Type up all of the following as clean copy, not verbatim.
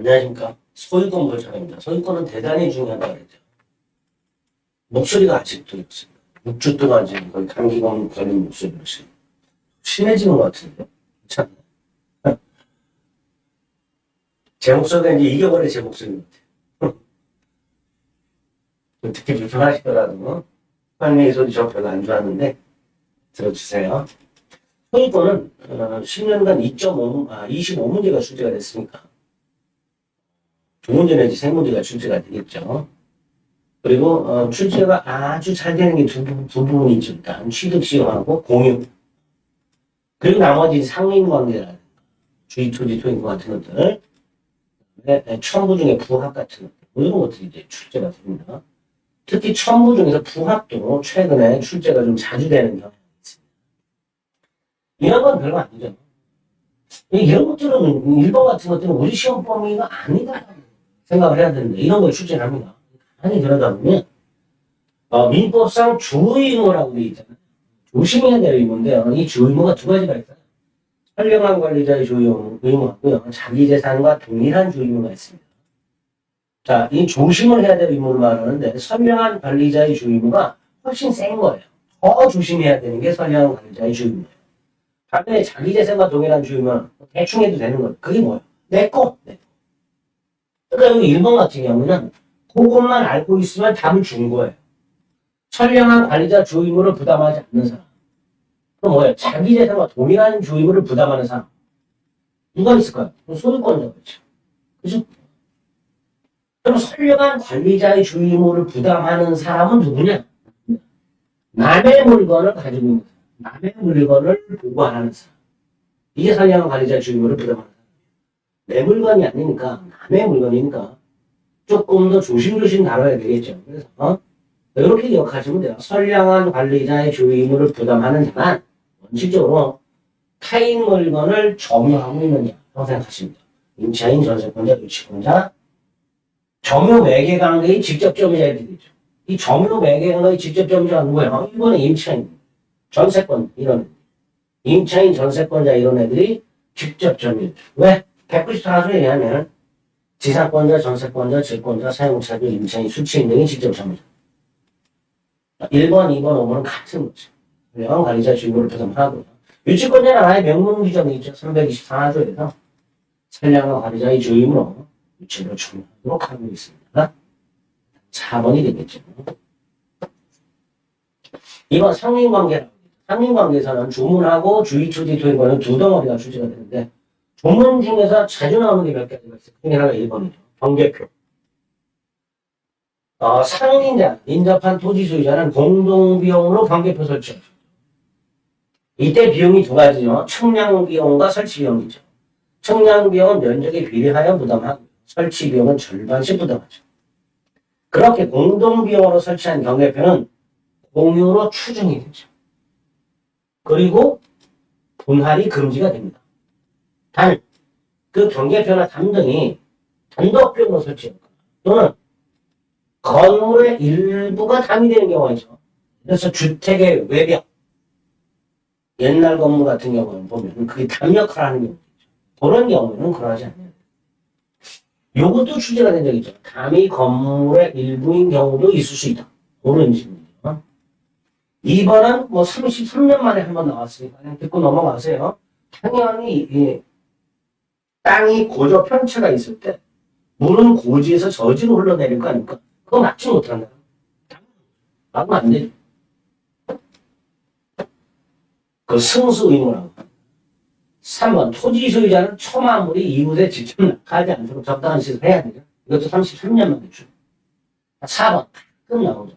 안녕하십니까. 소유권 보호자입니다. 소유권은 대단히 중요하다고 그랬죠. 목소리가 아직도 있습니다. 6주 동안 지금 거의 감기감 걸린 목소리로 심해지는 것 같은데. 참. 제 목소리가 이제 이겨버려 제 목소리 같아요. 듣기 불편하시더라도 빨리 소리 저 별로 안 좋아하는데 들어주세요. 소유권은 10년간 25문제가 출제가 됐으니까 두 문제 내지 세 문제가 출제가 되겠죠. 그리고 출제가 아주 잘 되는 게 두 부분이 있죠. 일단 취득 시효하고 공유. 그리고 나머지 상인관계라든가 주의 토지 토익 같은 것들, 첨부 중에 부합 같은 것들, 뭐 이런 것들이 이제 출제가 됩니다. 특히 첨부 중에서 부합도 최근에 출제가 좀 자주 되는 경향이 있습니다. 이런 건 별거 아니죠. 이런 것들은 1번 같은 것들은 우리 시험 범위가 아니다 생각을 해야 되는데 이런 걸 출제를 합니다. 가만히 들여다보면 민법상 주의무라고 되어 있잖아요. 조심해야 될 의무인데요. 이 주의무가 두 가지가 있어요. 선량한 관리자의 의무하고요. 자기 재산과 동일한 주의무가 있습니다. 자, 이 조심을 해야 될 의무를 말하는데 선량한 관리자의 주의무가 훨씬 센 거예요. 더 조심해야 되는 게 선량한 관리자의 주의무예요. 반면에 자기 재산과 동일한 주의무는 대충 해도 되는 거예요. 그게 뭐예요? 내 거. 그러니까 여기 1번 같은 경우는 그것만 알고 있으면 답을 준 거예요. 선량한 관리자 주의무를 부담하지 않는 사람. 그럼 뭐예요? 자기 재산과 동일한 주의무를 부담하는 사람. 누가 있을까요? 소유권자가 있죠. 그죠? 그럼 선량한 관리자의 주의무를 부담하는 사람은 누구냐? 남의 물건을 가지고 있는 사람. 남의 물건을 보관하는 사람. 이게 선량한 관리자의 주의무를 부담하는 사람. 내 물건이 아니니까, 남의 물건이니까 조금 더 조심조심 다뤄야 되겠죠. 그래서 이렇게 기억하시면 돼요. 선량한 관리자의 주의무를 부담하는 자만 원칙적으로 타인 물건을 점유하고 있느냐라고 생각하십니다. 임차인, 전세권자, 유치권자, 점유 매개 관계의 직접 점유자에 되겠죠. 이 점유 매개 관계의 직접 점유자가 누구예요? 이번에 임차인, 전세권 이런 임차인, 전세권자 이런 애들이 직접 점유. 왜? 194조에 의하면 지상권자, 전세권자, 질권자, 사용차주, 임차인, 수취인 등이 직접 점유자. 1번, 2번, 5번은 같은 거죠. 선량한 관리자 주의무를 부담하고 유치권자는 아예 명문 규정이 있죠. 324조에서 선량한 관리자의 주의무로 유치를 준하도록 하고 있습니다. 4번이 되겠죠. 2번 상린관계라고. 상린관계에서는 조문하고 주의초지 토익권은 두 덩어리가 출제가 되는데 조문 중에서 자주 나오는 게 몇 가지가 있어요. 그 중에 하나가 1번이죠. 경계표. 상인자, 인접한 토지 소유자는 공동비용으로 경계표 설치하죠. 이때 비용이 두 가지죠. 측량비용과 설치비용이죠. 측량비용은 면적에 비례하여 부담하고 설치비용은 절반씩 부담하죠. 그렇게 공동비용으로 설치한 경계표는 공유로 추정이 되죠. 그리고 분할이 금지가 됩니다. 단, 그 경계표나 담등이 단독비용으로 설치했거나 또는 건물의 일부가 담이 되는 경우가 있죠. 그래서 주택의 외벽, 옛날 건물 같은 경우는 보면 그게 담 역할을 하는 경우도 있죠. 그런 경우에는 그러하지 않아요. 요것도 출제가 된 적이 있죠. 담이 건물의 일부인 경우도 있을 수 있다. 그런 식입니다. 2번은 뭐 33년 만에 한 번 나왔으니까 그냥 듣고 넘어가세요. 당연히 땅이 고저 편차가 있을 때 물은 고지에서 저지로 흘러내릴 거 아닙니까? 그거 막지 못한다. 막으면 안 되죠. 그 승수 의무라고. 3번 토지 소유자는 초마물이 이웃에 직접 낙하지 않도록 적당한 시설을 해야 되죠. 이것도 33년 만에 주. 4번 가끔 나오죠.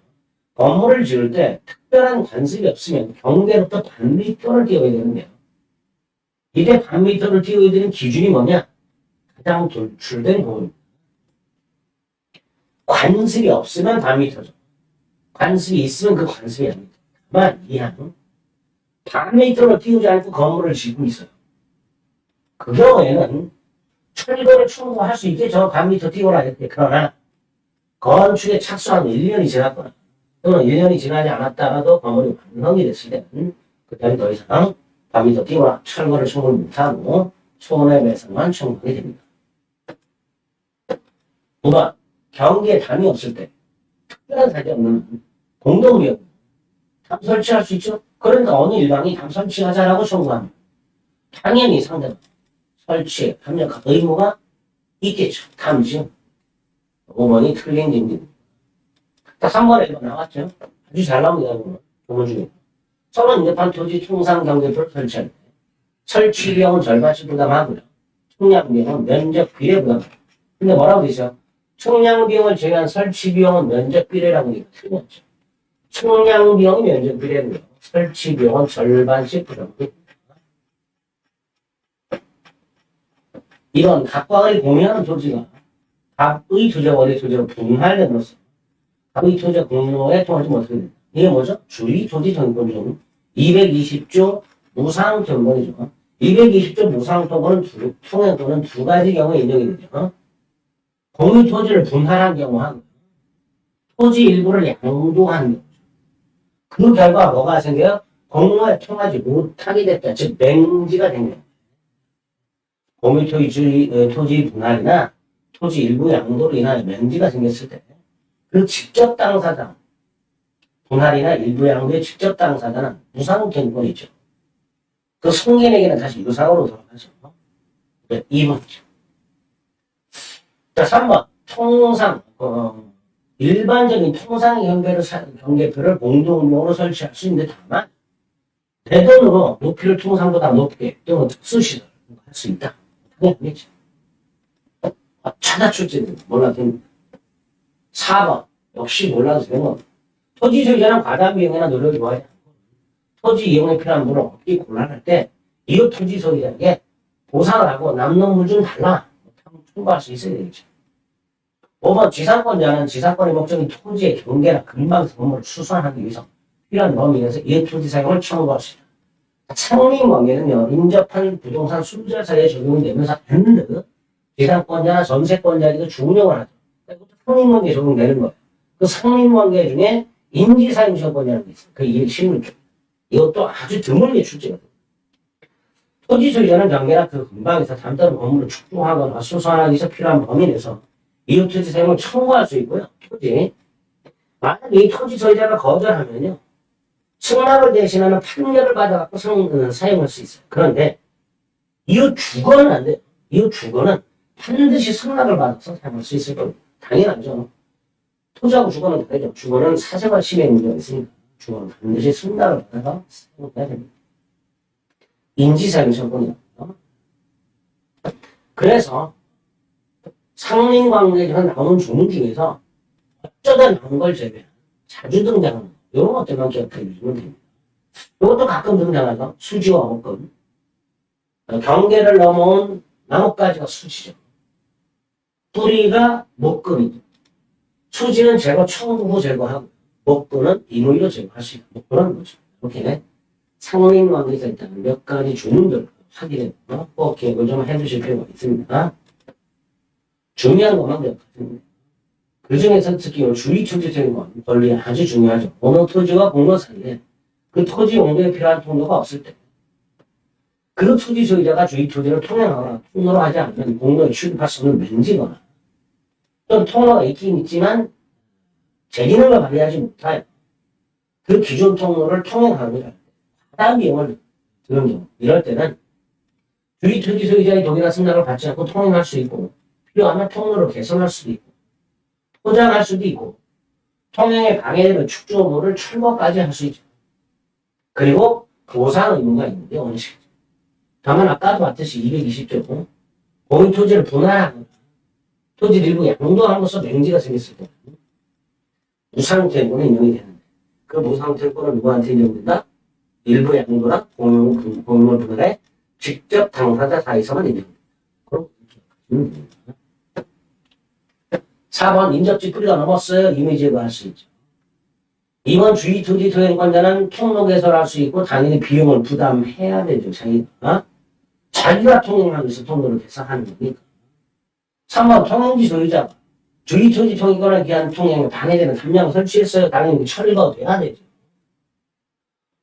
건물을 지을 때 특별한 관습이 없으면 경계로부터 반미터를 띄워야 되는데요. 이때 반미터를 띄워야 되는 기준이 뭐냐? 가장 돌출된 부분입니다. 관습이 없으면 반미터죠. 관습이 있으면 그 관습이 아닙니다. 다만 이하는 반미터를 띄우지 않고 건물을 짓고 있어요. 그 경우에는 철거를 청구할 수 있겠죠. 반미터 띄워라 했대. 그러나 건축에 착수한 1년이 지났거나 또는 1년이 지나지 않았다가도 건물이 완성이 됐을 때는 그때는 더 이상 반미터 띄워라 철거를 청구를 못하고 손해배상만 청구하게 됩니다. 9번 경계에 담이 없을 때 특별한 사정이 없는 공동구역 담 설치할 수 있죠. 그러니까 어느 일방이 담 설치하자라고 청구합니다. 당연히 상대방 설치에 협력할 의무가 있겠죠. 담이죠. 5번이 틀린 얘기입니다. 3번에 1번 나왔죠. 아주 잘 나옵니다. 조문 중에. 서로 인접한 토지 통상 경계표를 설치할 때 설치 비용은 절반씩 부담하고요. 총량 비용은 면적 비례 부담합니다. 근데 뭐라고 되죠? 총량 비용을 제외한 설치 비용은 면적 비례라고 되니까 틀렸죠. 총량 비용이 면적 비례고요. 설치 비용은 절반씩 부담합니다. 이런 각과 의 공유하는 토지가 각의 토지와 원의 토지로 분할됨으로써 각의 토지와 공유에 통하지 못하게 됩니다. 이게 뭐죠? 주의 토지 정권 중 220조 무상 정권이죠. 220조 무상 토건은 통행권은 두 가지 경우에 인정이 되죠. 공유 토지를 분할한 경우하고 토지 일부를 양도한 경우. 그 결과 뭐가 생겨요? 공유에 통하지 못하게 됐다. 즉 맹지가 된 거예요. 공유 토지 분할이나 토지 일부 양도로 인하여 맹지가 생겼을 때 그 직접 당사자 분할이나 일부 양도의 직접 당사자는 무상권이죠. 그 승인에게는 다시 유상으로 돌아가죠. 네, 2번이죠. 자, 3번. 통상, 일반적인 통상 경계표를 공동용으로 설치할 수 있는데 다만, 내 돈으로 높이를 통상보다 높게 또는 특수시설을 할 수 있다. 당연하겠죠. 차다 출제는 몰라도 됩니다. 4번. 역시 몰라도 되는 겁니다. 토지 소유자는 과다 비용이나 노력이 좋아야 토지 이용에 필요한 물을 얻기 곤란할 때 이웃 토지 소유자에게 보상을 하고 남는 물 좀 달라 청구할 수 있어야 되겠죠. 5번 지상권자는 지상권의 목적인 토지의 경계나 근방에서 건물을 수선하기 위해서 필요한 범위 내에서 이웃 토지 사용을 청구할 수 있다. 상린관계는요 인접한 부동산 소유자 사이에 적용이 되면서 밴드 지상권자나 전세권자에게 준용을 하죠. 이것도 상린관계에 적용되는 거예요. 그 상린관계 중에 인지사용시험권이라는 게 있어요. 그 216조. 이것도 아주 드물게 출제가 됩니다. 토지 소유자는 경계나 그 근방에서 잠자는 건물을 축조하거나 수선하기 위해서 필요한 범위 내에서 이웃 토지 사용을 청구할 수 있고요. 토지. 만약에 이 토지 소유자가 거절하면요. 승낙을 대신하는 판결을 받아갖고 사용할 수 있어요. 그런데 이웃 주거는 안 돼요. 이웃 주거는 반드시 승낙을 받아서 사용할 수 있을 겁니다. 당연하죠. 토지하고 주거는 다르죠. 주거는 사생활 침해 문제가 있으니까 주거는 반드시 승낙을 받아서 사용해야 됩니다. 인지사용권이요. 그래서 상린관계에서 나오는 조문 중에서 어쩌다 나온 걸 제외한 자주 등장하는 이런 것들만 기억해 주시면 됩니다. 이것도 가끔 등장하죠. 수지와 목금. 경계를 넘어온 나뭇가지가 수지죠. 뿌리가 목금이죠. 수지는 제거 청구 후 제거하고 목금은 인위로 제거할 수 있다. 그런 거죠. 이렇게 상린관계에서 있다는 몇 가지 조문들 확인해 꼭 기억을 좀 해두실 필요가 있습니다. 중요한 것만 기억하십니다. 그 중에서 특히 주의 토지적인 권리 아주 중요하죠. 어느 토지와 공로 사이에 그 토지 용도에 필요한 통로가 없을 때 그 토지 소유자가 주의 토지를 통행하거나 통로로 하지 않으면 공로에 출입할 수 없는 맹지거나 또는 통로가 있긴 있지만 재기능을 발휘하지 못하여 그 기존 통로를 통행하느라 과다한 비용을 드는 경우 이럴 때는 주의 토지 소유자의 동일한 승낙을 받지 않고 통행할 수 있고 필요하면 통로를 개선할 수도 있고 포장할 수도 있고 통행에 방해되는 축조물을 철거까지 할 수 있죠. 그리고 보상 의무가 있는데 원칙. 다만 아까도 봤듯이 220조 공유 토지를 분할하거나 토지 일부 양도함으로써 맹지가 생겼을 때 무상태권이 인정이 되는데 그 무상태권은 누구한테 인정된다? 일부 양도나 공유물 분할에 직접 당사자 사이에서만 인정된다. 그럼 기억하시면 됩니다. 4번 인접지 뿌리가 넘었어요. 이미 제거할 수 있죠. 2번 주의 토지 토행권자는 통로 개설할 수 있고 당연히 비용을 부담해야 되죠. 자기가 통행하기 위해서 통로를 개설하는 거니까. 3번 통행지 소유자가 주의 토지 통행권에 기한 통행에 방해되는 담량을 설치했어요. 당연히 철거돼야 되죠.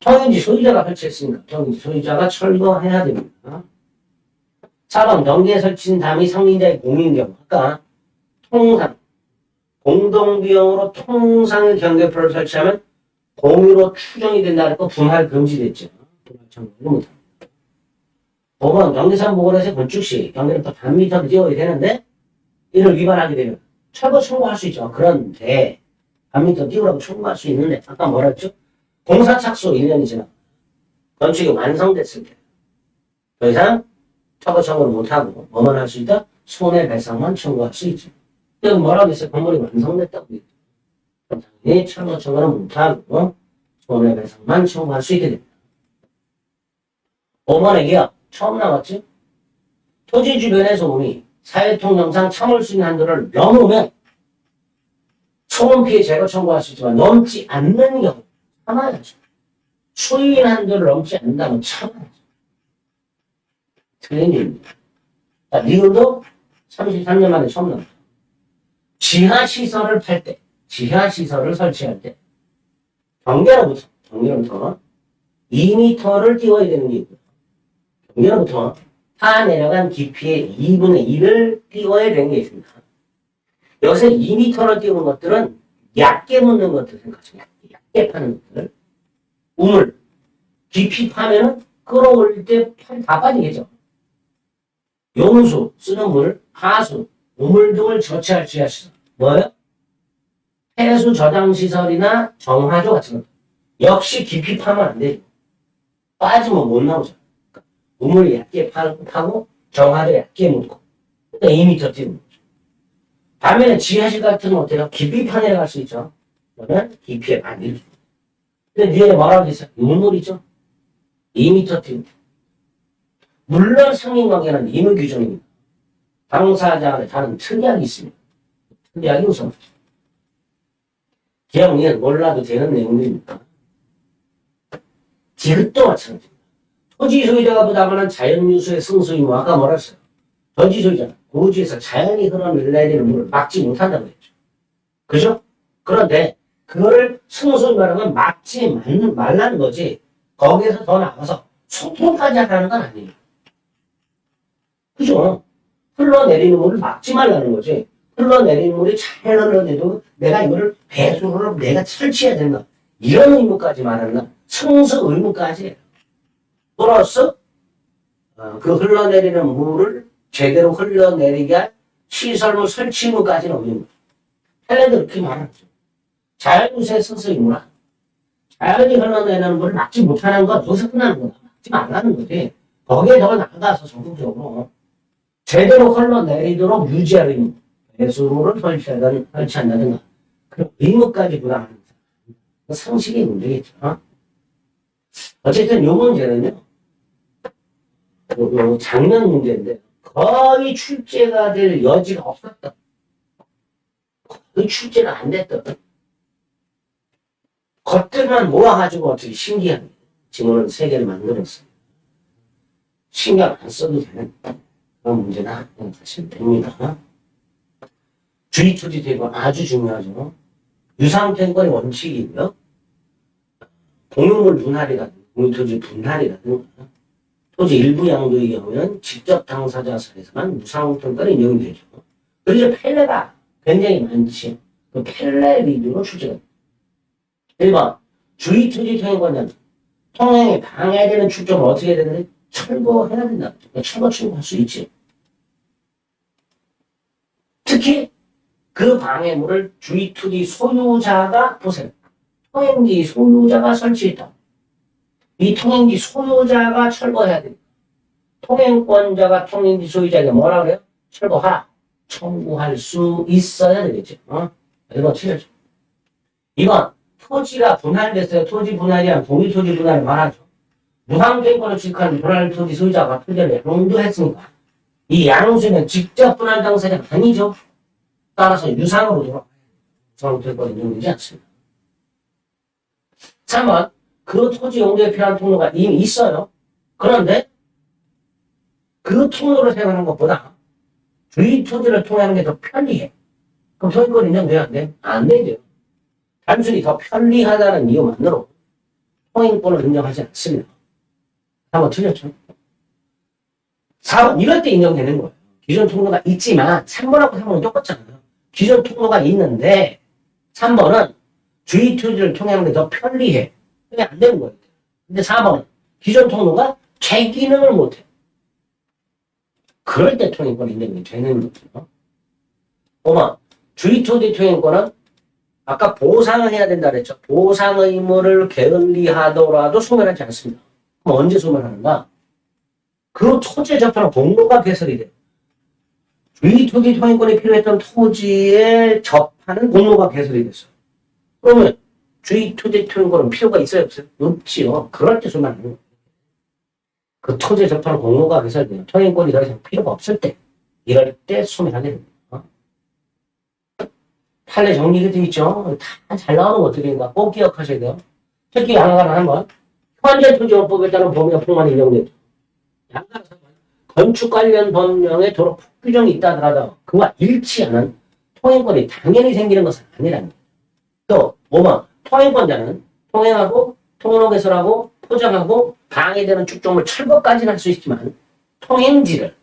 통행지 소유자가 설치했으니까 통행지 소유자가 철거해야 됩니다. 4번 경계에 설치된 담이 성인자의 공인 경우 아까 통상, 공동비용으로 통상의 경계표를 설치하면 공유로 추정이 된다는 거 분할 금지됐죠. 분할 청구를 못합니다. 5번 경계선보건에서 건축 시 경계를 또 반미터를 띄워야 되는데 이를 위반하게 되면 철거 청구할 수 있죠. 그런데 반미터 띄우라고 청구할 수 있는데 아까 뭐라 했죠? 공사 착수 1년이 지나 건축이 완성됐을 때 더 이상 철거 청구를 못하고 뭐만 할 수 있다? 손해배상만 청구할 수 있죠. 그럼 뭐라고 했어요? 건물이 완성됐다고 했죠. 그럼 당연히 철거 청구는 못하고 손해배상만 청구할 수 있게 됩니다. 5번의 기업 처음 나왔죠? 토지 주변의 소음이 사회통념상 참을 수 있는 한도를 넘으면 소음 피해 제거 청구할 수 있지만 넘지 않는 경우 참아야죠. 수인 한도를 넘지 않는다면 참아야죠. 틀린 일입니다. 자, 미국도 33년 만에 처음 나왔죠. 지하시설을 팔 때, 지하시설을 설치할 때 경계로부터 2m를 띄워야 되는 게 있고요. 경계로부터 타 내려간 깊이의 2분의 1을 띄워야 되는 게 있습니다. 여기서 2m를 띄우는 것들은 얕게 묻는 것들 생각하시면 얕게 파는 것들. 우물, 깊이 파면은 끌어올릴 때 팔이 다 빠지겠죠. 용수, 쓰는 물, 하수, 우물 등을 저치할 지하시설. 뭐예요? 폐수 저장시설이나 정화조 같은 것. 역시 깊이 파면 안 되죠. 빠지면 못 나오죠. 우물이 얇게 파고 정화도 얇게 묻고 그러니까 2m 띄우는 거죠. 반면에 지하실 같은 건 어때요? 깊이 파 내려갈 수 있죠. 그러면 깊이에 반대로. 근데 뒤에 뭐라고 했어요? 우물이죠. 2m 띄우고. 물론 상인관계는 임의 규정입니다. 당사자의 다른 특약이 있습니다. 특약이 우선 기업은 몰라도 되는 내용입니다. 디귿도 마찬가지입니다. 토지 소유자가 부담하는 자연유수의 승수 의무, 아까 뭐라 했어요? 토지 소유자는 고지에서 자연이 흘러내리는 물을 막지 못한다고 했죠. 그죠? 그런데 그거를 승수 의무라는 막지 말라는 거지 거기에서 더 나가서 소통까지 하라는 건 아니에요. 그죠? 흘러내리는 물을 막지 말라는 거지. 흘러내리는 물이 잘 흘러내도 내가 이거를 배수로를 내가 설치해야 된다. 이런 의무까지 말하는 승수 의무까지 플러스 그 흘러내리는 물을 제대로 흘러내리게 할 시설물 설치 의무까지는 없는 거예요. 헬레도 그렇게 말하죠. 자연유수의 승수 의무라. 자연이 흘러내리는 물을 막지 못하는 건 여기서 끝나는 거다. 막지 말라는 거지. 거기에 더 나가서 적극적으로 제대로 흘러내리도록 유지할 의무. 배수로를 설치한다든가 그런 의무까지 부담하는 상식의 문제겠죠. 어쨌든 이 문제는요. 요 작년 문제인데 거의 출제가 될 여지가 없었다. 거의 출제가 안 됐던 것들만 모아가지고 어떻게 신기한 지문을 3개를 만들었어요. 신경 안 써도 되는 그런 문제다 생각하시면 됩니다. 주의토지 대관 아주 중요하죠. 유상템권의 원칙이고요. 공유물 분할이라든가 공유토지 분할이라든가 토지 일부 양도의 경우는 직접 당사자 사에서만 무상템권이 인용이 되죠. 그래서 펠레가 굉장히 많지. 그 펠레 위주로 출제가 됩니다. 1번 주의토지 통행권자는 통행에 방해되는 축적을 어떻게 해야 되는데 철거해야 된다. 그러니까 철거 청구할 수 있지. 특히 그 방해물을 주의토지 소유자가 보세요. 통행지 소유자가 설치했다. 이 통행지 소유자가 철거해야 됩니다. 통행권자가 통행지 소유자에게 뭐라 그래요? 철거하라. 청구할 수 있어야 되겠죠. 1번 틀렸죠. 2번 토지가 분할됐어요. 토지 분할이란 공유토지 분할을 말하죠. 무상권을 취득한 분할토지 소유자가 토지를 양도했으니까 이 양수는 직접 분할 당사자가 아니죠. 따라서 유상으로 돌아가야 무상권이 인정되지 않습니다. 3번 그 토지 용도에 필요한 통로가 이미 있어요. 그런데 그 통로를 사용하는 것보다 주위 토지를 통하는 게 더 편리해. 그럼 소유권 인정돼야 안 돼? 안 되죠. 단순히 더 편리하다는 이유만으로 통행권을 인정하지 않습니다. 3번 틀렸죠. 4번 이럴 때 인정되는 거예요. 기존 통로가 있지만 3번하고 3번은 똑같잖아요. 기존 통로가 있는데 3번은 주의 토지를 통행하는 게 더 편리해. 그게 안 되는 거예요. 근데 4번은 기존 통로가 제 기능을 못해. 그럴 때 통행권 인정이 되는 거죠. 5번 주의 토지 통행권은 아까 보상을 해야 된다 그랬죠. 보상 의무를 게을리하더라도 소멸하지 않습니다. 그럼 언제 소멸하는가? 그 토지에 접하는 공로가 개설이 돼요. 주의 토지 통행권이 필요했던 토지에 접하는 공로가 개설이 됐어요. 그러면 주의 토지 통행권은 필요가 있어요? 없어요? 없지요. 그럴 때 소멸하는 거예요. 그 토지에 접하는 공로가 개설돼요. 통행권이 더 이상 필요가 없을 때, 이럴 때 소멸하게 됩니다. 판례 정리가 되어 있죠. 다 잘 나오는 것들인가 꼭 기억하셔야 돼요. 특히 양가는 한번 현재 토지원법에 따른 범위가 폭만 인정되죠. 양가는 건축 관련 법령에 도로 규정이 있다 하더라도 그와 일치하는 통행권이 당연히 생기는 것은 아니라는 거예요. 또 5번 통행권자는 통행하고 통로 개설하고 포장하고 방해되는 축종을 철거까지는 할 수 있지만 통행지를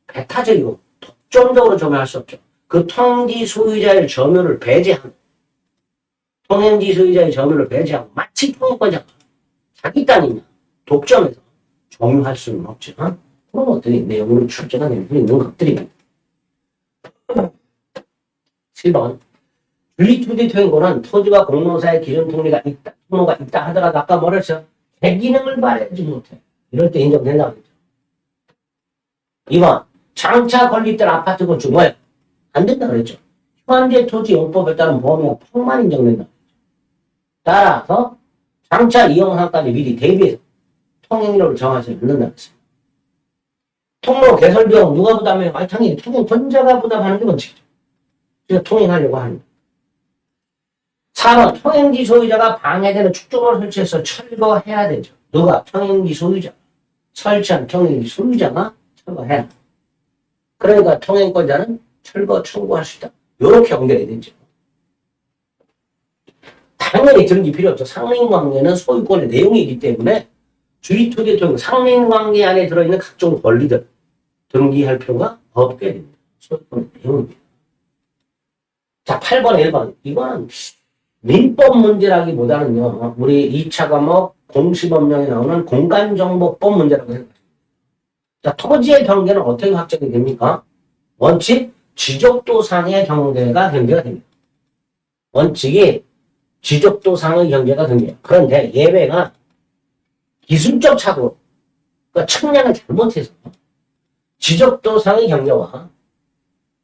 배타적이고 독점적으로 점유할 수 없죠. 그 통행지 소유자의 점유를 배제하고 통행지 소유자의 점유를 배제하고 마치 통행권자가 자기 땅이나 독점해서 점유할 수는 없죠. 그런 것들이 내용으로 출제가 되고 있는 것들입니다. 7번 주의토지 통행권은 토지와 공로사의 기존 통로가 있다 하더라도 아까 뭐랬죠? 대기능을 발휘하지 못해. 이럴 때 인정된다고 했죠. 2번 장차 건립될 아파트 건축 뭐예요? 안 된다고 그랬죠. 현재 토지용법에 따른 범위가 폭만 인정된다고 했죠. 따라서 장차 이용상까지 미리 대비해서 통행료를 정하지 않는다고 했습니다. 통로 개설 비용 누가 부담해요? 당연히 통행권자가 부담하는 게 원칙이죠. 그래서 통행하려고 합니다. 4번 통행지 소유자가 방해되는 축조를 설치해서 철거해야 되죠. 누가? 통행지 소유자. 설치한 통행지 소유자가 철거해야. 그러니까 통행권자는 철거 청구할 수 있다. 이렇게 연결이 되죠. 당연히 등기 필요 없죠. 상린관계는 소유권의 내용이기 때문에 주의토지 통행 상린관계 안에 들어있는 각종 권리들 등기할 필요가 없게 됩니다. 소유권의 내용입니다. 자, 8번, 1번. 이거는 민법 문제라기보다는요, 우리 2차 과목 공시법령에 나오는 공간정보법 문제라고 생각합니다. 자, 토지의 경계는 어떻게 확정이 됩니까? 원칙, 지적도상의 경계가 됩니다. 원칙이 지적도상의 경계가 됩니다. 그런데 예외가 기술적 착오, 그러니까 측량을 잘못해서 지적도상의 경계와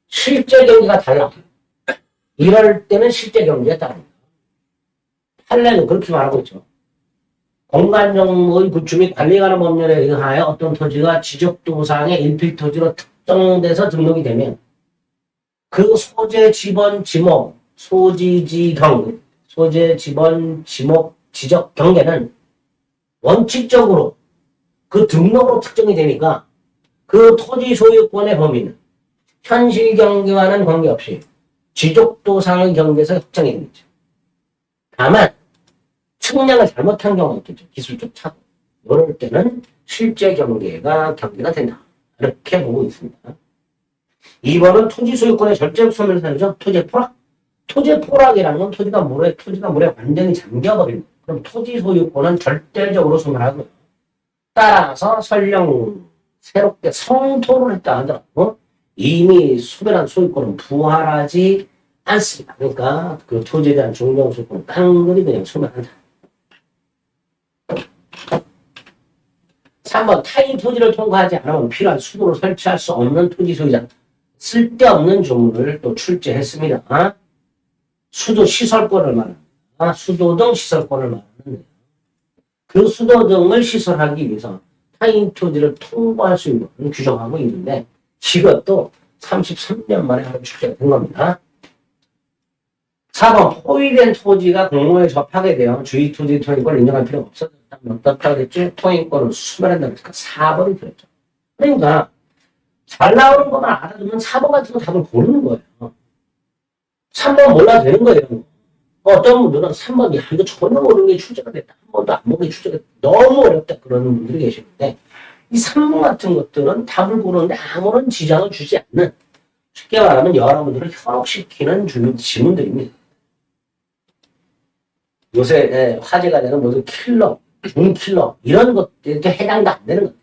실제 경계가 달라. 이럴 때는 실제 경계에 따릅니다. 판례는 그렇게 말하고 있죠. 공간정보의 구축 및 관리에 관한 법률에 의하여 어떤 토지가 지적도상의 일필토지로 특정돼서 등록이 되면 그 소재 지번 지목, 소지지경, 소재 지번 지목 지적 경계는 원칙적으로 그 등록으로 특정이 되니까 그 토지 소유권의 범위는 현실 경계와는 관계없이 지적도상의 경계에서 확정이 됩니다. 다만 측량을 잘못한 경우가 있겠죠. 기술적 착오. 이럴 때는 실제 경계가 된다. 이렇게 보고 있습니다. 2번은 토지 소유권의 절제적 소멸사유죠. 토지 포락. 토지 포락이라는 건 토지가 물에 완전히 잠겨버립니다. 그럼 토지 소유권은 절대적으로 소멸하고요. 따라서 설령 새롭게 성토를 했다 하더라도 이미 소멸한 소유권은 부활하지 않습니다. 그러니까 그 토지에 대한 중정 소유권은 깡그리 그냥 소멸한다. 3번 타인 토지를 통과하지 않으면 필요한 수도를 설치할 수 없는 토지 소유자. 쓸데없는 조문을 또 출제했습니다. 수도 시설권을 말합니다. 수도 등 시설권을 말하는데요. 그 수도 등을 시설하기 위해서 타인 토지를 통과할 수 있는 규정하고 있는데 이것도 33년 만에 하나 출제가 된 겁니다. 4번 포위된 토지가 공로에 접하게 되어 주의 토지 통행권을 인정할 필요가 없었다. 어떻다 그랬지? 통행권을 수멸한다 그러니까 4번이 들었죠. 그러니까 잘 나오는 것만 알아두면 4번 같은 거 답을 고르는 거예요. 3번 몰라도 되는 거예요. 어떤 분들은 3번, 야, 이거 전혀 모르는 게 출제가 됐다. 한 번도 안 보는 게 출제가 됐다. 너무 어렵다. 그러는 분들이 계시는데, 이 3번 같은 것들은 답을 고르는데 아무런 지장을 주지 않는 쉽게 말하면 여러분들을 현혹시키는 지문들입니다. 요새 화제가 되는 모든 킬러, 중킬러 이런 것들에 해당도 안 되는 것들.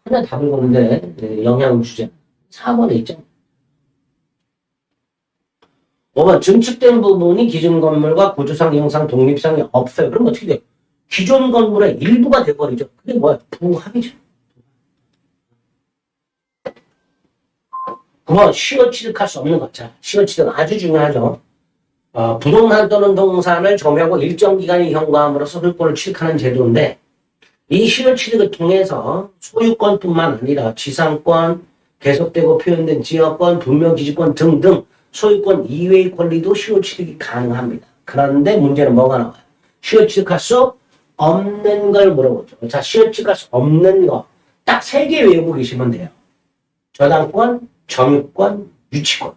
전혀 답을 보는데 영향을 주지 않는 4번에 있죠. 5번 증축된 부분이 기존 건물과 구조상, 형상, 독립성이 없어요. 그럼 어떻게 돼요? 기존 건물의 일부가 돼버리죠. 그게 뭐야? 부합이죠. 9번 시효 취득할 수 없는 것. 자, 시효 취득 아주 중요하죠. 부동산 또는 동산을 점유하고 일정 기간이 경과함으로써 소유권을 취득하는 제도인데 이 시효 취득을 통해서 소유권뿐만 아니라 지상권, 계속되고 표현된 지역권, 분묘기지권 등등 소유권 이외의 권리도 시효 취득이 가능합니다. 그런데 문제는 뭐가 나와요? 시효 취득할 수 없는 걸 물어보죠. 자, 시효 취득할 수 없는 거 딱 3개 외우고 계시면 돼요. 저당권, 점유권, 유치권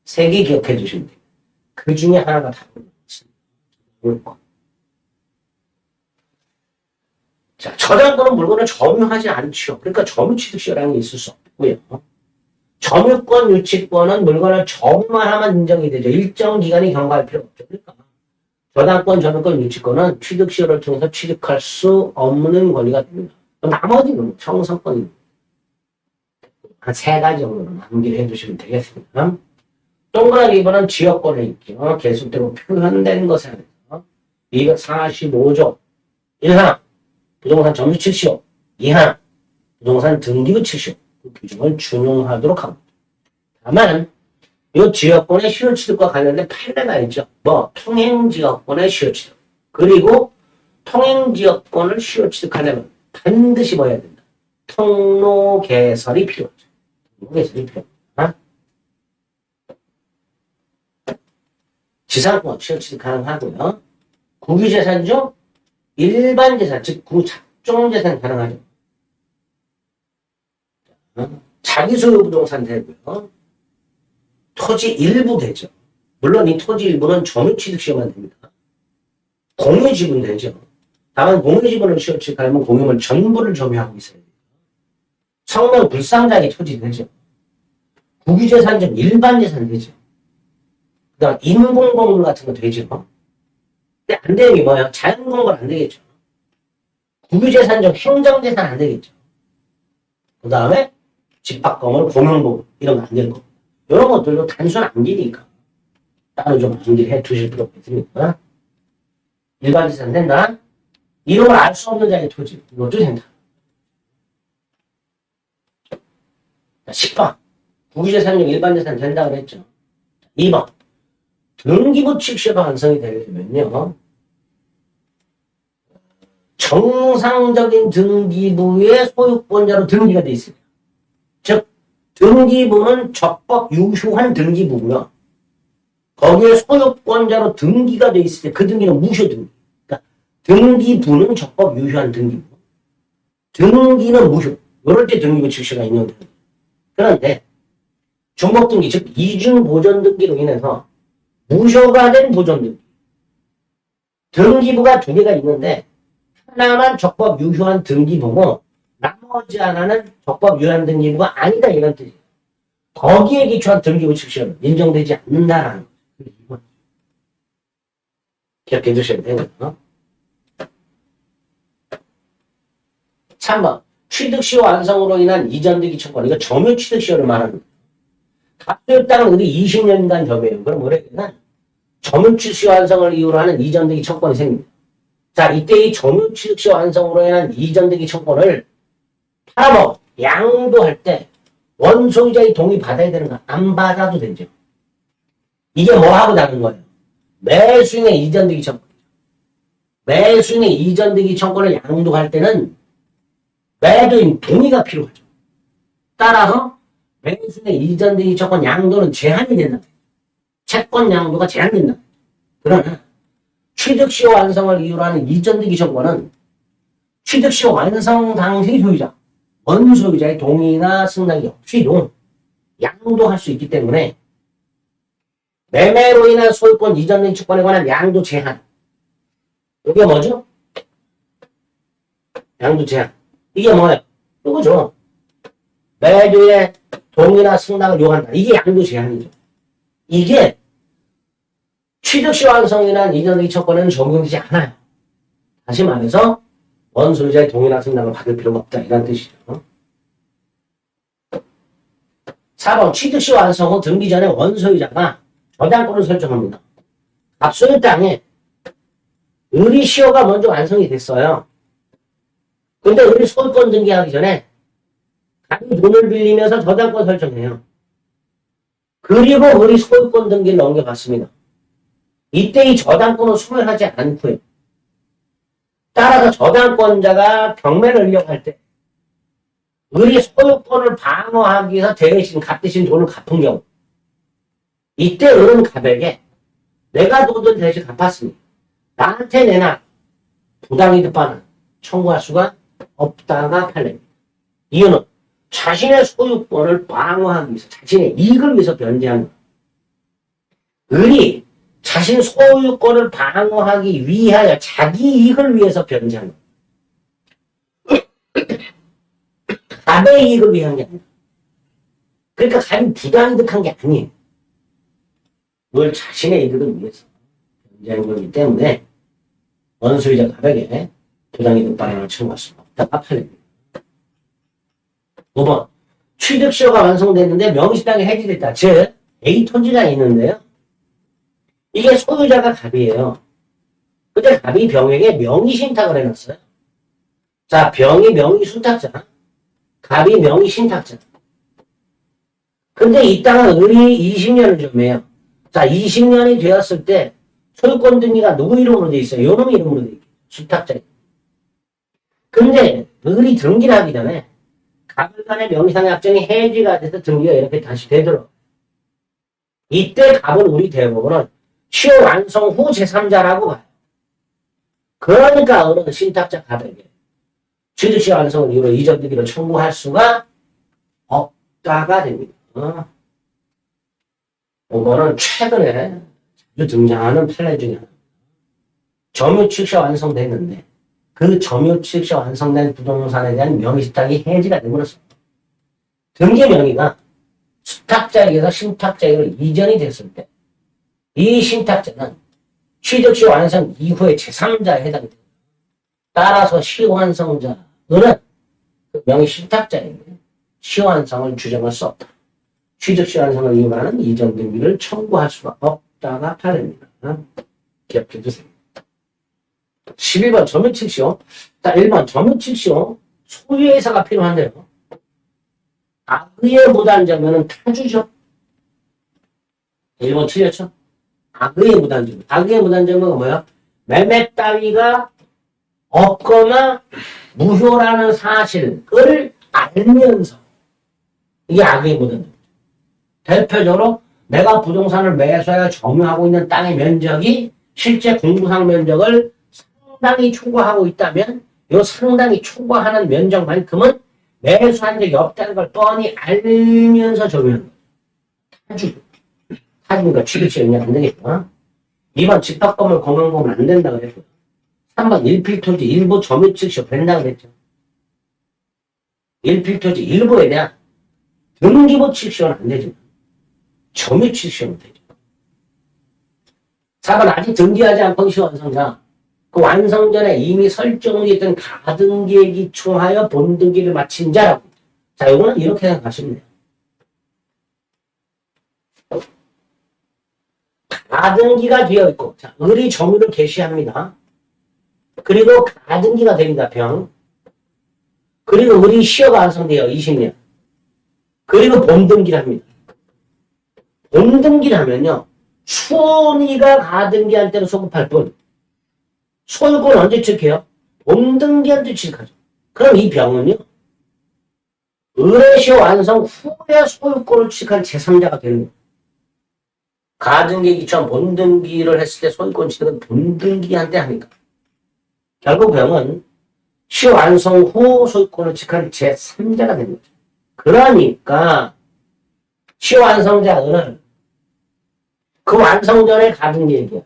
3개 기억해 두시면 돼요. 그 중에 하나가 답입니다. 자, 저당권은 물건을 점유하지 않죠. 그러니까 점유취득시효라는 게 있을 수 없고요. 점유권, 유치권은 물건을 점유만 하면 인정이 되죠. 일정 기간이 경과할 필요 없죠. 그러니까 저당권, 점유권, 유치권은 취득시효를 통해서 취득할 수 없는 권리가 됩니다. 나머지는 청성권입니다. 한 3가지 정도로 남기를 해두시면 되겠습니다. 동그라미 2번은 지역권에 있죠. 계속되고 표현된 것에 한해서 245조 1항 부동산 점유 취득시효 2항 부동산 등기부 취득시효 그 규정을 준용하도록 합니다. 다만 이 지역권의 시효 취득과 관련된 판례가 있죠. 통행지역권의 시효 취득 그리고 통행지역권을 시효 취득하려면 반드시 뭐 해야 된다. 통로 개설이 필요하죠. 통로 개설이 필요합니다. 지상권 시효 취득 가능하고요. 국유재산 중 일반 재산, 즉 구작종재산 가능하죠. 자기 소유 부동산 되고요. 토지 일부 되죠. 물론 이 토지 일부는 점유취득시효만 됩니다. 공유지분 되죠. 다만 공유지분을 시효 취득하려면 공유물 전부를 점유하고 있어야 돼요. 성명 불상자의 토지 되죠. 국유재산 중 일반 재산 되죠. 그다음 인공건물 같은 거 되죠. 근데 안 되는 게 뭐예요? 자연건물 안 되겠죠. 국유재산 중 행정재산 안 되겠죠. 그 다음에 집합건물, 공용부분 이런 거 안 되는 겁니다. 이런 것들도 단순 암기니까 따로 좀 암기해 두실 필요가 있습니다. 일반 재산 된다. 이름을 알 수 없는 자의 토지 이것도 된다. 10번 국유재산 중 일반 재산 된다 그랬죠. 2번 등기부 취득시효가 완성이 되려면요. 정상적인 등기부의 소유권자로 등기가 되어 있습니다. 즉 등기부는 적법 유효한 등기부고요. 거기에 소유권자로 등기가 되어 있을 때 그 등기는 무효 등기. 그러니까 등기부는 적법 유효한 등기부. 등기는 무효. 이럴 때 등기부 취득시효가 있는 거예요. 그런데 중복등기 즉 이중보존등기로 인해서 무효가 된 보존등기. 등기부가 2개가 있는데 하나만 적법 유효한 등기부고 나머지 하나는 적법 유효한 등기부가 아니다 이런 뜻이에요. 거기에 기초한 등기부 취득시효는 인정되지 않는다라는 거죠. 기억해 두셔야 되고요. 3번 취득시효 완성으로 인한 이전등기 청구. 이거 점유 취득시효를 말합니다. 갑소유 땅은 우리 20년간 점유해요. 그럼 올해는 점유 취득시효 완성을 이유로 하는 이전등기 청구권이 생깁니다. 자, 이때 이 점유 취득시효 완성으로 인한 이전등기 청구권을 팔아먹어 양도할 때 원소유자의 동의 받아야 되는가? 안 받아도 되죠. 이게 뭐하고 다른 거예요? 매수인의 이전등기 청구권. 매수인의 이전등기 청구권을 양도할 때는 매도인 동의가 필요하죠. 따라서 매수인의 이전등기 청구권 양도는 제한이 된다. 채권 양도가 제한된다. 그러나 취득시효 완성을 이유로 하는 이전등기 청구권은 취득시효 완성 당시 소유자, 원소유자의 동의나 승낙이 없이도 양도할 수 있기 때문에 매매로 인한 소유권 이전등기 청구권에 관한 양도 제한. 이게 뭐죠? 양도 제한. 이게 뭐예요? 이거죠. 매도의 동의나 승낙을 요한다. 이게 양도 제한이죠. 이게 취득시 완성이란 이전의 처권에는 적용되지 않아요. 다시 말해서 원소유자의 동의나 승낙을 받을 필요가 없다. 이런 뜻이죠. 4번 취득시 완성 후 등기 전에 원소유자가 저당권을 설정합니다. 앞소유 땅에 을이 시효가 먼저 완성이 됐어요. 근데 을이 소유권 등기하기 전에 갑이 돈을 빌리면서 저당권 설정해요. 그리고 을이 소유권 등기를 넘겨받습니다. 이때 이 저당권을 소멸하지 않고요. 따라서 저당권자가 경매를 하려고 할 때 을이 소유권을 방어하기 위해서 대신 값 대신 돈을 갚은 경우 이때 을은 갑에게 내가 돈을 대신 갚았으니 나한테 내놔 부당이득 반환 청구할 수가 없다가 판례입니다. 이유는 자신의 소유권을 방어하기 위해서 자신의 이익을 위해서 변제하는 거예요. 을이 자신 소유권을 방어하기 위하여 자기 이익을 위해서 변제하는 거예요. 갑의 이익을 위한 게 아니야. 그러니까 갑이 부당이득한 게 아니에요. 늘 자신의 이익을 위해서 변제하는 거기 때문에 원소유자 갑에게 부당이득 반환을 청구할 수가 없다가 판례입니다. 5번 취득시효가 완성됐는데 명의신탁이 해지됐다. 즉 A 토지가 있는데요. 이게 소유자가 갑이에요. 근데 갑이 병에게 명의신탁을 해놨어요. 자, 병이 명의순탁자, 갑이 명의신탁자. 근데 이 땅은 을이 20년을 점해요. 자, 20년이 되었을 때 소유권 등기가 누구 이름으로 돼 있어요? 요놈 이름으로 돼 있어요. 순탁자. 근데 을이 등기를 하기 전에 갑을 간의 명의상 약정이 해지가 돼서 등기가 이렇게 다시 되도록. 이때 갑은 우리 대법원은 시효 완성 후 제3자라고 봐요. 그러니까 을은 신탁자 갑에게 취득시효 완성을 이유로 이전 등기를 청구할 수가 없다가 됩니다. 5번은 최근에 자주 등장하는 판례 중에 하나. 점유취득시효 완성됐는데 그 점유취득시효 완성된 부동산에 대한 명의신탁이 해지가 되므로써 등기 명의가 수탁자에게서 신탁자에게로 이전이 됐을 때 이 신탁자는 취득시효 완성 이후에 제3자에 해당이 됩니다. 따라서 시효완성자는 그 명의신탁자에게 시효완성을 주장할 수 없다. 취득시효 완성을 이유로 하는 이전 등기를 청구할 수가 없다가 판례입니다. 기억해 주세요. 11번 점유취득시효. 자, 1번 점유취득시효 소유회사가 필요한데요. 악의의 무단점유는 타주죠. 1번 틀렸죠? 악의의 무단점유. 악의의 무단점유가 뭐야? 매매 따위가 없거나 무효라는 사실을 알면서 이게 악의의 무단점유. 대표적으로 내가 부동산을 매수하여 점유하고 있는 땅의 면적이 실제 공부상 면적을 상당히 초과하고 있다면 이 상당히 초과하는 면적만큼은 매수한 적이 없다는 걸 뻔히 알면서 점유하는 거예요. 타주니까 취득시효 영향 안 되겠구나. 2번 집합건물 공용보험은 안 된다고 그랬고요. 3번 일필토지 일부 점유취득시효 된다고 그랬죠. 일필토지 일부에 대한 등기부 취득시효는 안 되지만 점유취득시효는 되죠. 4번 아직 등기하지 않고 시효완성자 그 완성 전에 이미 설정이 있던 가등기에 기초하여 본등기를 마친 자라고. 자, 이거는 이렇게 생각하시면 돼요. 가등기가 되어 있고, 자, 을이 점유를 개시합니다. 그리고 가등기가 됩니다, 병. 그리고 을이 시효가 완성돼요, 20년. 그리고 본등기를 합니다. 본등기를 하면요, 수원이가 가등기할 때는 소급할 뿐, 소유권 언제 취득해요? 본등기할 때 취득하죠. 그럼 이 병은요, 을의 시효 완성 후에 소유권을 취득한 제3자가 되는 거예요. 가등기에 기초한 본등기를 했을 때 소유권 취득은 본등기한테 하니까. 결국 병은 시효 완성 후 소유권을 취득한 제3자가 되는 거죠. 그러니까 시효 완성자 을은 그 완성 전에 가등기 얘기야.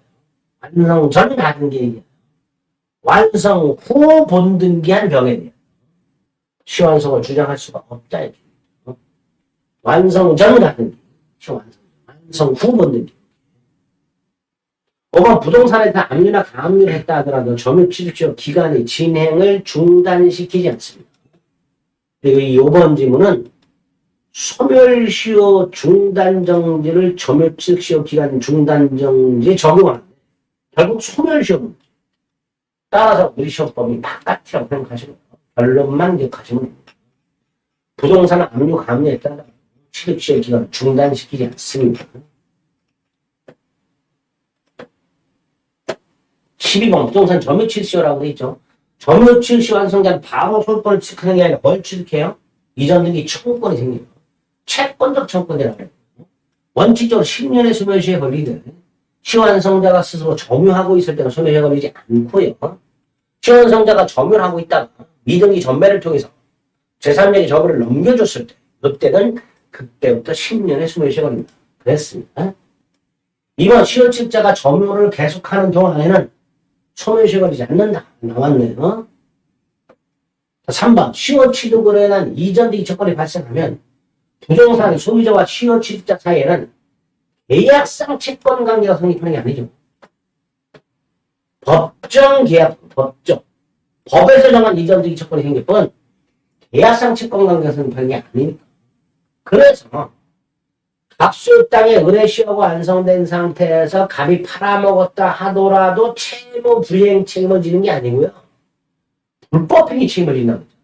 완성 전 가등기 얘기야. 완성 후 본등기한 병에 대해 시효완성을 주장할 수가 없다. 이렇게. 완성 전 가는 길. 완성 후 걷는 길. 5번 부동산에 대한 압류나 가압류를 했다 하더라도 점유 취득시효 기간의 진행을 중단시키지 않습니다. 그리고 이 5번 질문은 소멸시효 중단정지를 점유 취득시효 기간 중단정지에 적용하는데 결국 소멸시효 문제. 따라서 우리 시효법이 바깥이라고 생각하시면 결론만 기억하시면 됩니다. 부동산 압류 가압류에 따라 취득시효 기간을 중단시키지 않습니다. 12번 부동산 점유취득시효라고 되어 있죠. 점유취득시효 완성자는 바로 소유권을 취득하는 게 아니라 뭘 취득해요? 이전 등기 청구권이 생깁니다. 채권적 청구권이라고 해요. 원칙적으로 10년의 소멸시효에 걸리든 시완성자가 스스로 점유하고 있을 때는 소멸시효에 걸리지 않고요. 시완성자가 점유를 하고 있다가 미등기 전매를 통해서 제3자에게 점유를 넘겨줬을 때 그때는 그때부터 10년의 소멸시효에 걸립니다. 그랬습니다. 2번 시효취득자가 점유를 계속하는 동안에는 소멸시효에 걸리지 않는다. 나왔네요. 3번 시효취득으로 인한 이전등기 채권이 발생하면 부동산의 소유자와 시효취득자 사이에는 계약상 채권관계가 성립하는 게 아니죠. 법정 계약, 법정. 법에서 정한 이전등기 채권이 생길 뿐 계약상 채권관계가 성립하는 게 아니니까. 그래서 갑수 땅에 의뢰시효가 완성된 상태에서 갑이 팔아먹었다 하더라도 채무 불이행 책임을 지는 게 아니고요. 불법행위 책임을 진다는 거죠.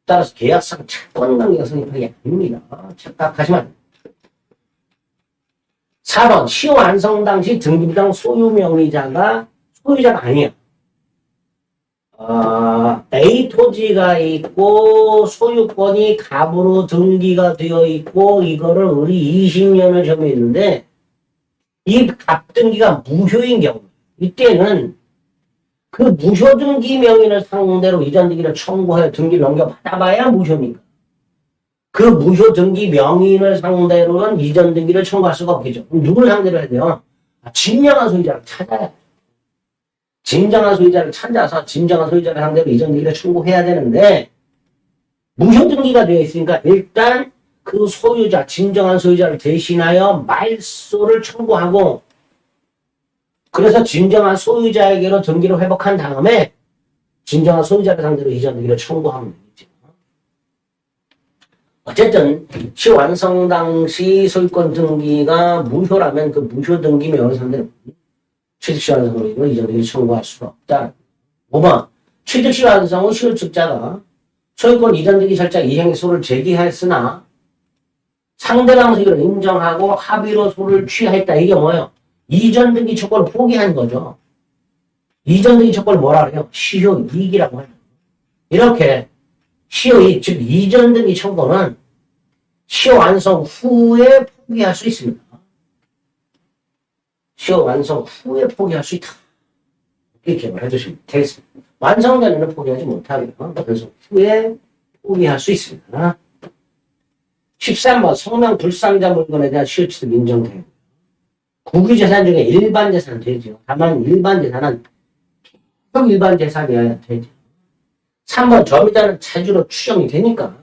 따라서 계약상 채권관계가 성립하는 게 아닙니다. 착각하시면 안 됩니다. 4번 시효 완성 당시 등기부상 소유명의자가 소유자가 아니야. A 토지가 있고 소유권이 갑으로 등기가 되어 있고 이거를 우리 20년을 점유했는데 이 갑 등기가 무효인 경우 이때는 그 무효 등기 명의를 상대로 이전 등기를 청구하여 등기를 넘겨받아봐야 무효입니까? 그 무효 등기 명의인을 상대로는 이전 등기를 청구할 수가 없겠죠. 그럼 누구를 상대로 해야 돼요? 진정한 소유자를 찾아야 돼요. 진정한 소유자를 찾아서 진정한 소유자를 상대로 이전 등기를 청구해야 되는데 무효 등기가 되어 있으니까 일단 그 소유자, 진정한 소유자를 대신하여 말소를 청구하고 그래서 진정한 소유자에게로 등기를 회복한 다음에 진정한 소유자를 상대로 이전 등기를 청구하면 되겠죠. 어쨌든 시완성 당시 소유권 등기가 무효라면 그 무효 등기 명의 상대로 취득시 완성으로 이전 등기를 청구할 수가 없다. 5번 취득시 완성 후 시효취득자가 소유권 이전 등기 절차 이행의 소를 제기했으나 상대방 소유를 인정하고 합의로 소를 취하했다. 이게 뭐예요? 이전 등기 채권을 포기한 거죠. 이전 등기 채권을 뭐라 그래요? 시효 이익이라고 해요. 이렇게 시효 이익, 즉 이전 등기 채권은 시효 완성 후에 포기할 수 있습니다. 시효 완성 후에 포기할 수 있다. 이렇게 해주시면 되겠습니다. 완성 전에는 포기하지 못하고요. 그래서 후에 포기할 수 있습니다. 13번 성명 불상자 물건에 대한 시효취득 인정돼요. 국유재산 중에 일반 재산은 되죠. 다만 일반 재산은 계속 일반 재산이어야 되죠. 3번 점유자는 자주로 추정이 되니까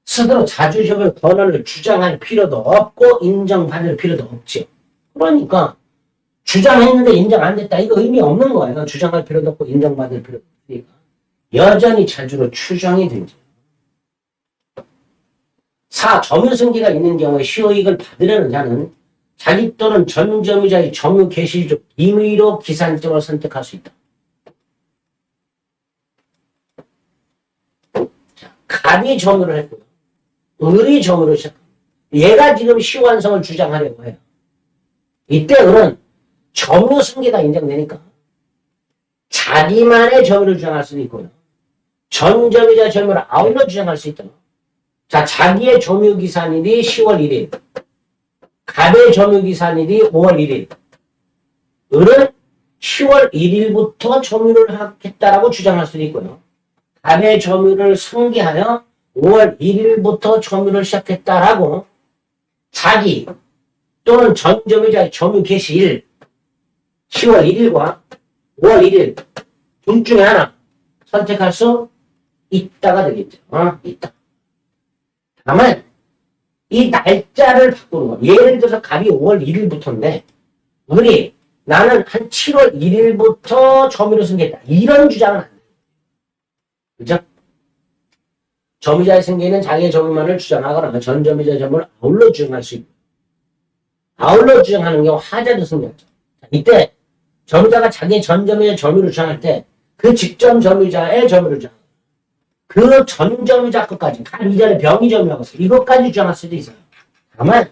스스로 자주적인 권한을 주장할 필요도 없고 인정받을 필요도 없죠. 그러니까 주장했는데 인정 안 됐다. 이거 의미 없는 거예요. 주장할 필요도 없고 인정받을 필요도 없으니까 여전히 자주로 추정이 되죠. 4. 점유승계가 있는 경우에 시효이익을 받으려는 자는 자기 또는 전 점유자의 점유 개시 중 임의로 기산점을 선택할 수 있다. 자, 갑이 점유를 했고요. 을이 점유를 시작합니다. 얘가 지금 시효완성을 주장하려고 해요. 이때 을은 점유승계가 인정되니까 자기만의 점유를 주장할 수도 있고요. 전 점유자 점유를 아울러 주장할 수 있다. 자, 자기의 점유기산일이 10월 1일. 갑의 점유기산일이 5월 1일. 을은 10월 1일부터 점유를 하겠다라고 주장할 수도 있고요. 갑의 점유를 승계하여 5월 1일부터 점유를 시작했다라고 자기 또는 전 점유자의 점유 개시일 10월 1일과 5월 1일 둘 중에 하나 선택할 수 있다가 되겠죠. 있다. 다만 이 날짜를 바꾸는 거야. 예를 들어서 갑이 5월 1일부터인데 우리 나는 한 7월 1일부터 점유를 승계했다. 이런 주장은 안 돼. 그죠? 점유자의 승계는 자기의 점유만을 주장하거나 전 점유자의 점유를 아울러 주장할 수 있고 아울러 주장하는 경우 하자도 승계하죠. 이때 점유자가 자기의 전 점유자의 점유를 주장할 때 그 직전 점유자의 점유를 주장. 그 전 점유자 것까지 간 이전에 병이 점유하고 있어. 이것까지 주장할 수도 있어요. 다만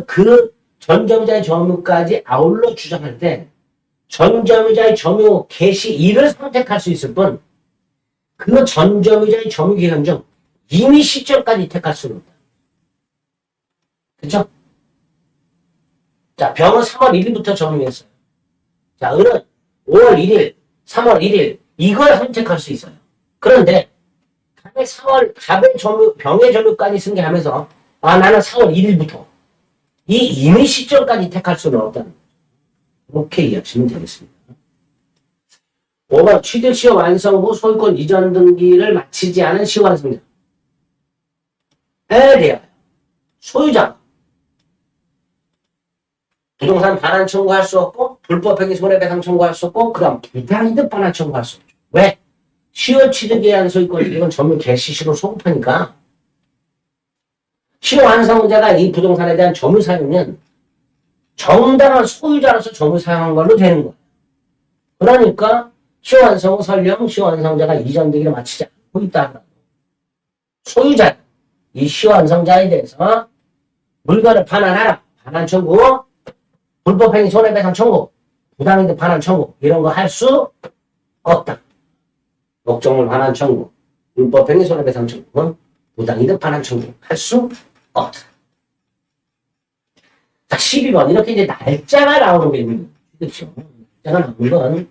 그 전 점유자의 점유까지 아울러 주장할 때 전 점유자의 점유 개시일을 선택할 수 있을 뿐 그 전 점유자의 점유 기간 중 임의 시점까지 택할 수는 없다. 그쵸? 자, 병은 3월 1일부터 점유했어요. 자, 을은 5월 1일, 3월 1일 이걸 선택할 수 있어요. 그런데 갑의 점유, 병의 점유까지 승계하면서 나는 4월 1일부터 이 임의 시점까지 택할 수는 없다는 거죠. 이렇게 이해하시면 되겠습니다. 5번 취득 시효 완성 후 소유권 이전 등기를 마치지 않은 시효완성자에 대하여 소유자가 부동산 반환 청구할 수 없고 불법행위 손해배상 청구할 수 없고 그다음 부당이득 반환 청구할 수 없죠. 왜? 시효 취득에 의한 소유권 이건 점유 개시 시로 소급하니까 시효 완성자가 이 부동산에 대한 점유 사유는 정당한 소유자로서 점유 사용한 걸로 되는 거예요. 그러니까 시효 완성 후 설령 시효 완성자가 이전 등기를 마치지 않고 있다 하더라도 소유자 이 시효 완성자에 대해서 물건을 반환하라. 반환 청구, 불법행위 손해배상 청구, 부당이득 반환 청구 이런 거 할 수 없다. 목적물 반환 청구, 불법행위 손해배상 청구, 부당이득 반환 청구 할 수 없다. 자, 12번 이렇게 이제 날짜가 나오는 게 있는 거죠. 그렇죠? 날짜가 나오는 건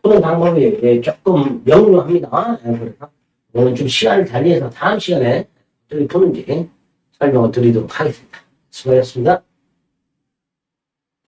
푸는 방법이 조금 명료합니다. 그래서 오늘 좀 시간을 달리해서 다음 시간에 어떻게 푸는지 설명을 드리도록 하겠습니다. 수고하셨습니다.